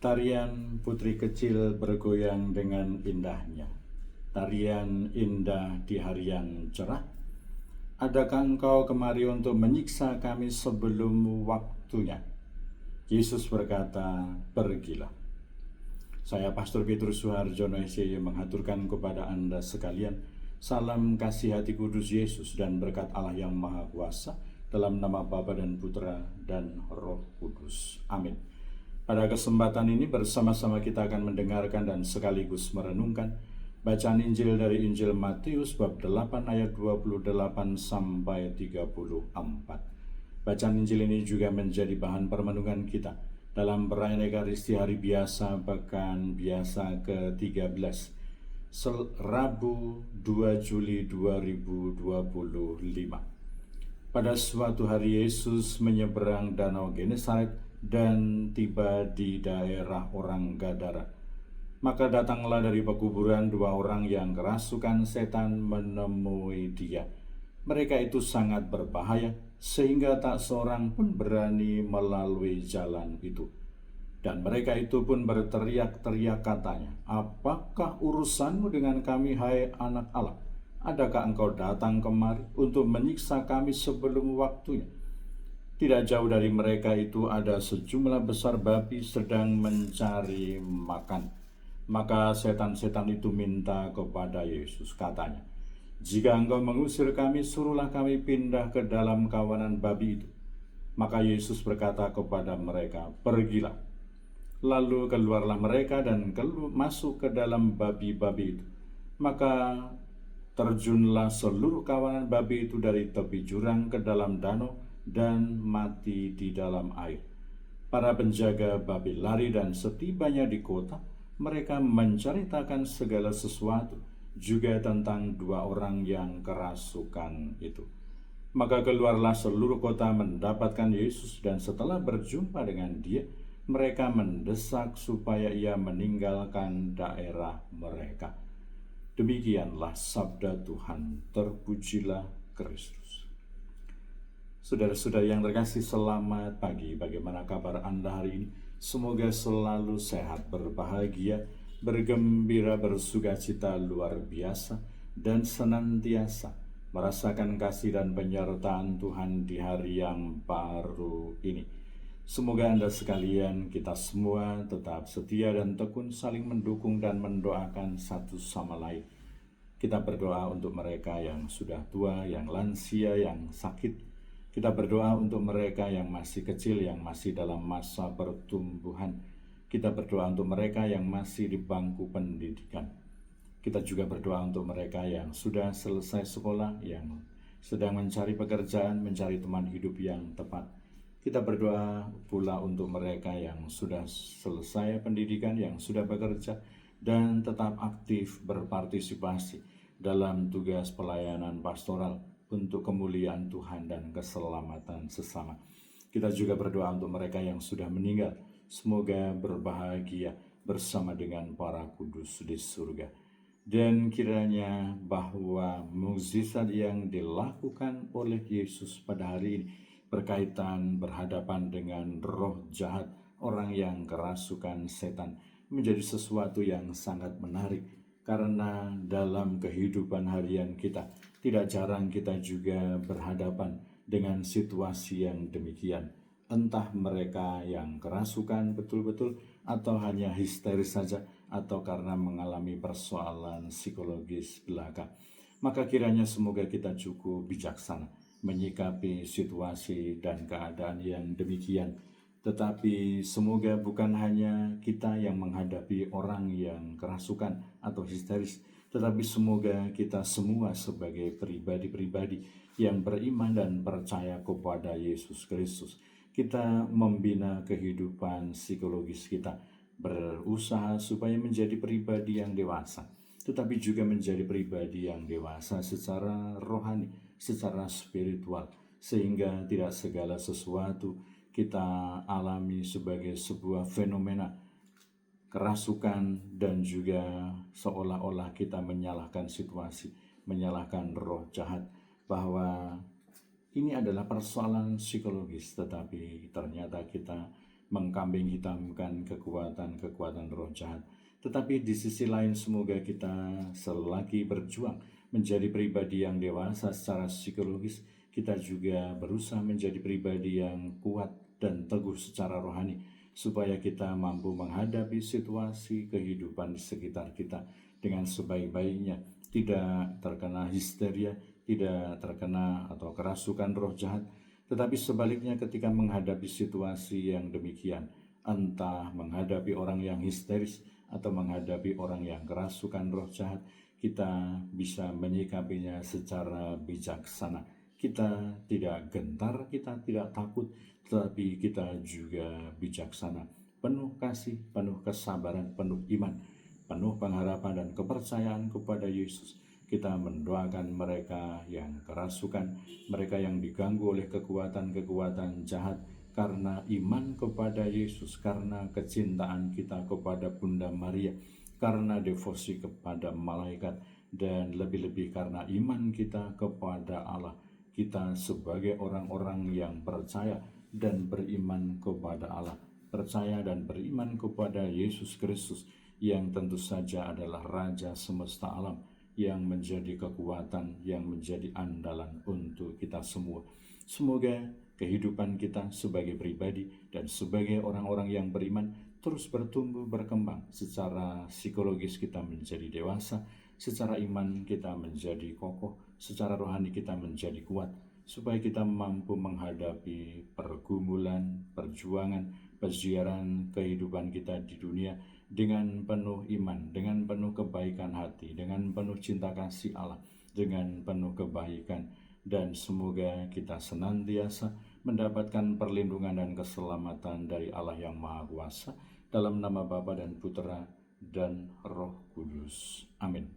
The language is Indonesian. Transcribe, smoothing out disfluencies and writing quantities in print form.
Tarian putri kecil bergoyang dengan indahnya. Tarian indah di harian cerah. Adakah engkau kemari untuk menyiksa kami sebelum waktunya? Yesus berkata, pergilah. Saya Pastor Petrus Suharjono SY mengaturkan kepada Anda sekalian salam kasih hati kudus Yesus dan berkat Allah yang Maha Kuasa dalam nama Bapa dan Putra dan Roh Kudus. Amin. Pada kesempatan ini bersama-sama kita akan mendengarkan dan sekaligus merenungkan bacaan Injil dari Injil Matius bab 8 ayat 28 sampai 34. Bacaan Injil ini juga menjadi bahan permenungan kita dalam perayaan Ekaristi Hari Biasa Pekan Biasa ke-13 Rabu 2 Juli 2025. Pada suatu hari Yesus menyeberang Danau Genesaret dan tiba di daerah orang Gadara. Maka datanglah dari pekuburan dua orang yang kerasukan setan menemui dia. Mereka itu sangat berbahaya sehingga tak seorang pun berani melalui jalan itu. Dan mereka itu pun berteriak-teriak katanya, apakah urusanmu dengan kami, hai anak Allah? Adakah engkau datang kemari untuk menyiksa kami sebelum waktunya? Tidak jauh dari mereka itu ada sejumlah besar babi sedang mencari makan. Maka setan-setan itu minta kepada Yesus, katanya, jika engkau mengusir kami, suruhlah kami pindah ke dalam kawanan babi itu. Maka Yesus berkata kepada mereka, pergilah. Lalu keluarlah mereka dan masuk ke dalam babi-babi itu. Maka terjunlah seluruh kawanan babi itu dari tepi jurang ke dalam danau dan mati di dalam air. Para penjaga babi lari dan setibanya di kota, mereka menceritakan segala sesuatu, juga tentang dua orang yang kerasukan itu. Maka keluarlah seluruh kota mendapatkan Yesus, dan setelah berjumpa dengan dia, mereka mendesak supaya ia meninggalkan daerah mereka. Demikianlah sabda Tuhan, terpujilah Kristus. Saudara-saudara yang terkasih, selamat pagi. Bagaimana kabar Anda hari ini? Semoga selalu sehat, berbahagia, bergembira, bersukacita luar biasa, dan senantiasa merasakan kasih dan penyertaan Tuhan di hari yang baru ini. Semoga Anda sekalian, kita semua tetap setia dan tekun saling mendukung dan mendoakan satu sama lain. Kita berdoa untuk mereka yang sudah tua, yang lansia, yang sakit. Kita berdoa untuk mereka yang masih kecil, yang masih dalam masa pertumbuhan. Kita berdoa untuk mereka yang masih di bangku pendidikan. Kita juga berdoa untuk mereka yang sudah selesai sekolah, yang sedang mencari pekerjaan, mencari teman hidup yang tepat. Kita berdoa pula untuk mereka yang sudah selesai pendidikan, yang sudah bekerja, dan tetap aktif berpartisipasi dalam tugas pelayanan pastoral untuk kemuliaan Tuhan dan keselamatan sesama. Kita juga berdoa untuk mereka yang sudah meninggal. Semoga berbahagia bersama dengan para kudus di surga. Dan kiranya bahwa mukjizat yang dilakukan oleh Yesus pada hari ini berkaitan berhadapan dengan roh jahat, orang yang kerasukan setan, menjadi sesuatu yang sangat menarik. Karena dalam kehidupan harian kita, tidak jarang kita juga berhadapan dengan situasi yang demikian. Entah mereka yang kerasukan betul-betul, atau hanya histeris saja, atau karena mengalami persoalan psikologis belaka. Maka kiranya semoga kita cukup bijaksana menyikapi situasi dan keadaan yang demikian. Tetapi semoga bukan hanya kita yang menghadapi orang yang kerasukan atau histeris, tetapi semoga kita semua sebagai pribadi-pribadi yang beriman dan percaya kepada Yesus Kristus, kita membina kehidupan psikologis kita, berusaha supaya menjadi pribadi yang dewasa, tetapi juga menjadi pribadi yang dewasa secara rohani, secara spiritual, sehingga tidak segala sesuatu kita alami sebagai sebuah fenomena kerasukan dan juga seolah-olah kita menyalahkan situasi, menyalahkan roh jahat, bahwa ini adalah persoalan psikologis, tetapi ternyata kita mengkambing hitamkan kekuatan-kekuatan roh jahat. Tetapi di sisi lain semoga kita selagi berjuang menjadi pribadi yang dewasa secara psikologis, kita juga berusaha menjadi pribadi yang kuat dan teguh secara rohani, supaya kita mampu menghadapi situasi kehidupan di sekitar kita dengan sebaik-baiknya, tidak terkena histeria, tidak terkena atau kerasukan roh jahat. Tetapi sebaliknya ketika menghadapi situasi yang demikian, entah menghadapi orang yang histeris atau menghadapi orang yang kerasukan roh jahat, kita bisa menyikapinya secara bijaksana. Kita tidak gentar, kita tidak takut, tetapi kita juga bijaksana, penuh kasih, penuh kesabaran, penuh iman, penuh pengharapan dan kepercayaan kepada Yesus. Kita mendoakan mereka yang kerasukan, mereka yang diganggu oleh kekuatan-kekuatan jahat, karena iman kepada Yesus, karena kecintaan kita kepada Bunda Maria, karena devosi kepada malaikat, dan lebih-lebih karena iman kita kepada Allah. Kita sebagai orang-orang yang percaya dan beriman kepada Allah, percaya dan beriman kepada Yesus Kristus, yang tentu saja adalah Raja semesta alam, yang menjadi kekuatan, yang menjadi andalan untuk kita semua. Semoga kehidupan kita sebagai pribadi dan sebagai orang-orang yang beriman terus bertumbuh berkembang. Secara psikologis kita menjadi dewasa, secara iman kita menjadi kokoh, secara rohani kita menjadi kuat, supaya kita mampu menghadapi pergumulan, perjuangan, peziaran kehidupan kita di dunia dengan penuh iman, dengan penuh kebaikan hati, dengan penuh cinta kasih Allah, dengan penuh kebaikan. Dan semoga kita senantiasa mendapatkan perlindungan dan keselamatan dari Allah yang Maha Kuasa, dalam nama Bapa dan Putra dan Roh Kudus. Amin.